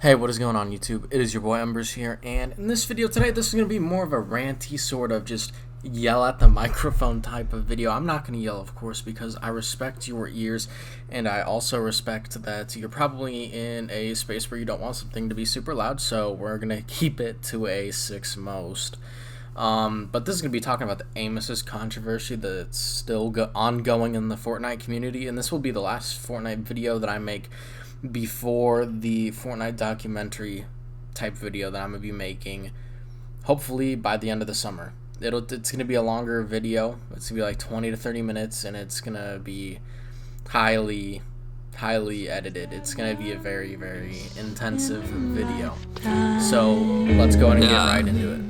Hey, what is going on YouTube? It is your boy Embers here, and in this video today, this is going to be more of a ranty sort of just yell at the microphone type of video. I'm not going to yell, of course, because I respect your ears, and I also respect that you're probably in a space where you don't want something to be super loud, so we're going to keep it to a 6 most. But this is going to be talking about the Aim Assist controversy that's still ongoing in the Fortnite community, and this will be the last Fortnite video that I make before the Fortnite documentary type video that I'm going to be making, hopefully by the end of the summer. It's going to be a longer video. It's going to be like 20 to 30 minutes, and it's going to be highly edited. It's going to be a very intensive video. So let's go ahead and get right into it.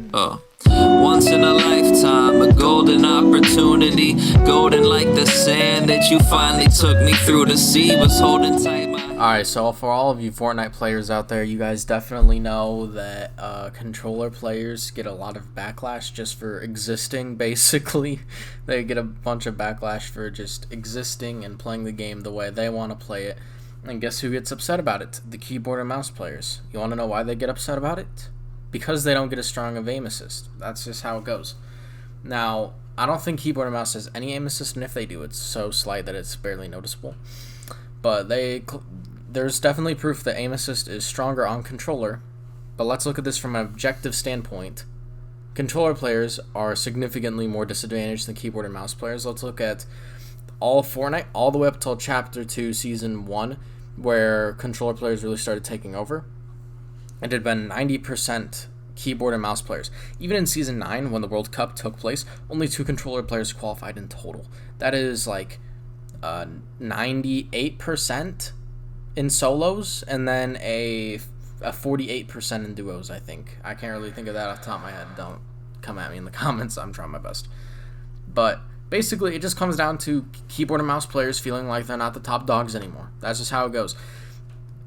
Once in a lifetime, a golden opportunity, golden like the sand that you finally took me through. The sea was holding tight. Alright, so for all of you Fortnite players out there, you guys definitely know that controller players get a lot of backlash just for existing, basically. They get a bunch of backlash for just existing and playing the game the way they want to play it. And guess who gets upset about it? The keyboard and mouse players. You want to know why they get upset about it? Because they don't get as strong of aim assist. That's just how it goes. Now, I don't think keyboard and mouse has any aim assist, and if they do, it's so slight that it's barely noticeable. But there's definitely proof that aim assist is stronger on controller. But let's look at this from an objective standpoint. Controller players are significantly more disadvantaged than keyboard and mouse players. Let's look at all of Fortnite, all the way up till Chapter 2, Season 1, where controller players really started taking over. It had been 90% keyboard and mouse players. Even in Season 9, when the World Cup took place, only 2 controller players qualified in total. That is like 98% in solos, and then a 48% in duos, I think. I can't really think of that off the top of my head. Don't come at me in the comments. I'm trying my best. But basically, it just comes down to keyboard and mouse players feeling like they're not the top dogs anymore. That's just how it goes.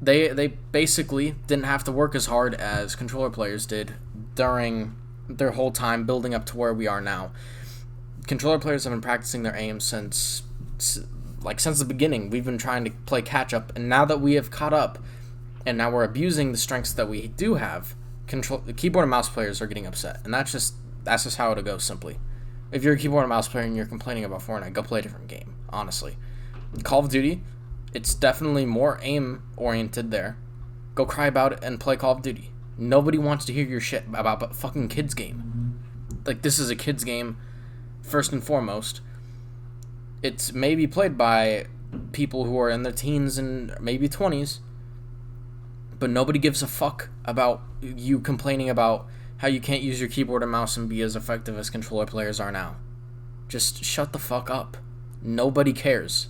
They basically didn't have to work as hard as controller players did during their whole time building up to where we are now. Controller players have been practicing their aim since the beginning. We've been trying to play catch up, and now that we have caught up, and now we're abusing the strengths that we do have, the keyboard and mouse players are getting upset, and that's just how it goes. Simply, if you're a keyboard and mouse player and you're complaining about Fortnite, go play a different game. Honestly, Call of Duty, it's definitely more aim oriented there. Go cry about it and play Call of Duty. Nobody wants to hear your shit about a fucking kids game. Like, this is a kids game first and foremost. It's maybe played by people who are in their teens and maybe 20s, but nobody gives a fuck about you complaining about how you can't use your keyboard and mouse and be as effective as controller players are now. Just shut the fuck up. Nobody cares.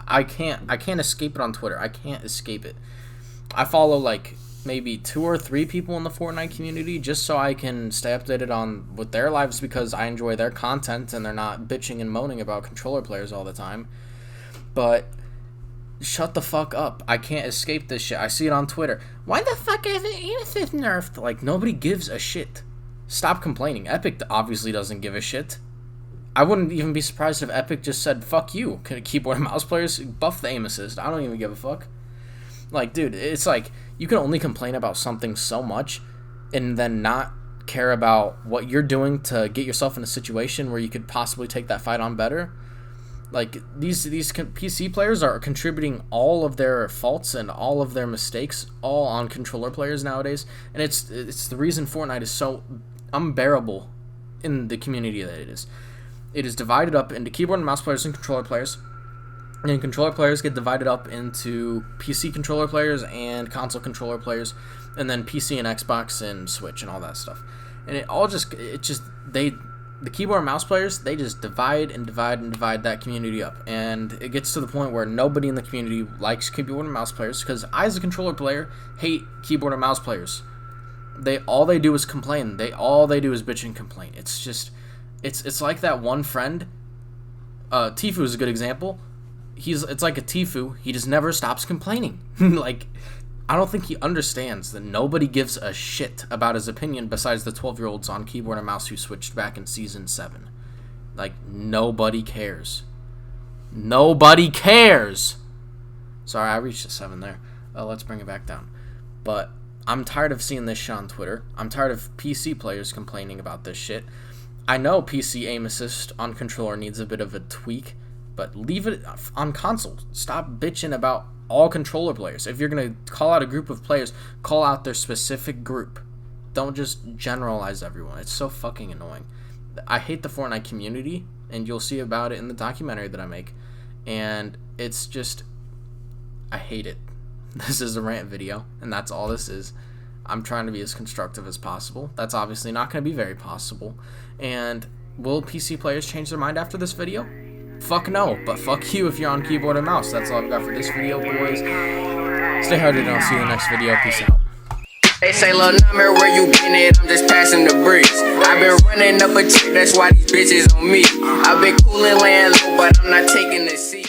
I can't escape it on Twitter. I can't escape it. I follow like maybe 2 or 3 people in the Fortnite community just so I can stay updated on with their lives, because I enjoy their content and they're not bitching and moaning about controller players all the time. But shut the fuck up. I can't escape this shit. I see it on Twitter. Why the fuck isn't aim assist nerfed? Like, nobody gives a shit. Stop complaining. Epic obviously doesn't give a shit. I wouldn't even be surprised if Epic just said, fuck you, keyboard and mouse players, buff the aim assist. I don't even give a fuck. Like, dude, it's like, you can only complain about something so much and then not care about what you're doing to get yourself in a situation where you could possibly take that fight on better. Like, these PC players are contributing all of their faults and all of their mistakes all on controller players nowadays, and it's the reason Fortnite is so unbearable in the community that it is. It is divided up into keyboard and mouse players and controller players. And controller players get divided up into PC controller players and console controller players, and then PC and Xbox and Switch and all that stuff. And the keyboard and mouse players, they just divide that community up. And it gets to the point where nobody in the community likes keyboard and mouse players, because I, as a controller player, hate keyboard and mouse players. All they do is complain. All they do is bitch and complain. It's like that one friend. Tifu is a good example. It's like a Tifu. He just never stops complaining. Like, I don't think he understands that nobody gives a shit about his opinion besides the 12-year-olds on keyboard and mouse who switched back in Season 7. Like, nobody cares. Nobody cares! Sorry, I reached a 7 there. let's bring it back down. But I'm tired of seeing this shit on Twitter. I'm tired of PC players complaining about this shit. I know PC aim assist on controller needs a bit of a tweak, but leave it on console. Stop bitching about all controller players. If you're going to call out a group of players, call out their specific group. Don't just generalize everyone. It's so fucking annoying. I hate the Fortnite community, and you'll see about it in the documentary that I make. And it's just, I hate it. This is a rant video, and that's all this is. I'm trying to be as constructive as possible. That's obviously not going to be very possible. And will PC players change their mind after this video? Fuck no, but fuck you if you're on keyboard and mouse. That's all I've got for this video, boys. Stay hydrated, and I'll see you in the next video. Peace out. They say, lil' number, where you been at? I'm just passing the bricks. I've been running up a check, that's why these bitches on me. I've been coolin', laying low, but I'm not taking the seat.